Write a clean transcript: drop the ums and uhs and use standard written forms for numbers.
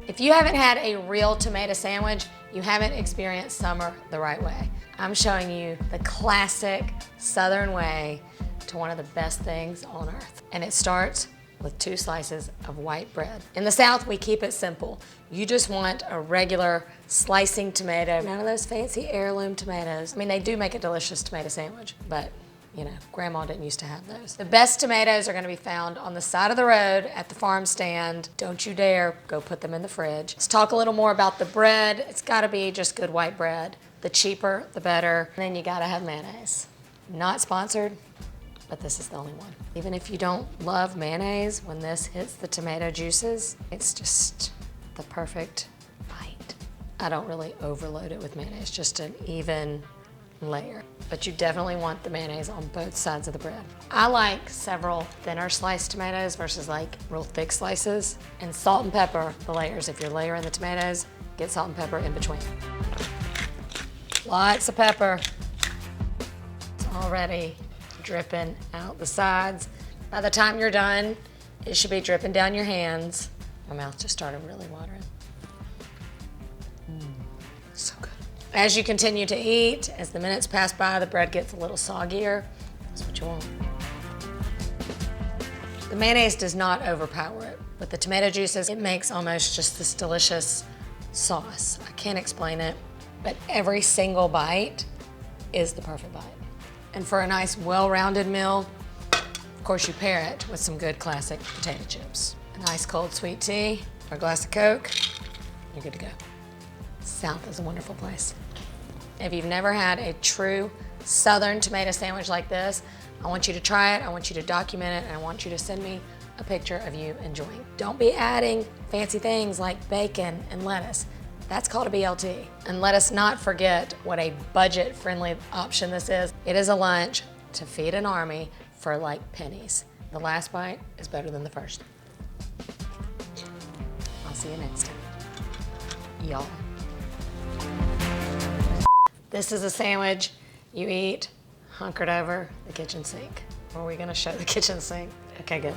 If you haven't had a real tomato sandwich, you haven't experienced summer the right way. I'm showing you the classic Southern way to one of the best things on earth. And it starts with 2 slices of white bread. In the South, we keep it simple. You just want a regular slicing tomato. None of those fancy heirloom tomatoes. I mean, they do make a delicious tomato sandwich, but you know, Grandma didn't used to have those. The best tomatoes are gonna be found on the side of the road at the farm stand. Don't you dare go put them in the fridge. Let's talk a little more about the bread. It's gotta be just good white bread. The cheaper, the better. And then you gotta have mayonnaise. Not sponsored, but this is the only one. Even if you don't love mayonnaise, when this hits the tomato juices, it's just the perfect bite. I don't really overload it with mayonnaise, just an even layer. But you definitely want the mayonnaise on both sides of the bread. I like several thinner sliced tomatoes versus like real thick slices. And salt and pepper, the layers. If you're layering the tomatoes, get salt and pepper in between. Lots of pepper. It's already dripping out the sides. By the time you're done, it should be dripping down your hands. My mouth just started really watering. So good. As you continue to eat, as the minutes pass by, the bread gets a little soggier. That's what you want. The mayonnaise does not overpower it. With the tomato juices, it makes almost just this delicious sauce. I can't explain it, but every single bite is the perfect bite. And for a nice, well-rounded meal, of course you pair it with some good classic potato chips. A nice cold sweet tea or a glass of Coke, you're good to go. South is a wonderful place. If you've never had a true Southern tomato sandwich like this, I want you to try it, I want you to document it, and I want you to send me a picture of you enjoying. Don't be adding fancy things like bacon and lettuce. That's called a BLT. And let us not forget what a budget-friendly option this is. It is a lunch to feed an army for like pennies. The last bite is better than the first. I'll see you next time, y'all. This is a sandwich you eat hunkered over the kitchen sink. Are we gonna show the kitchen sink? Okay, good.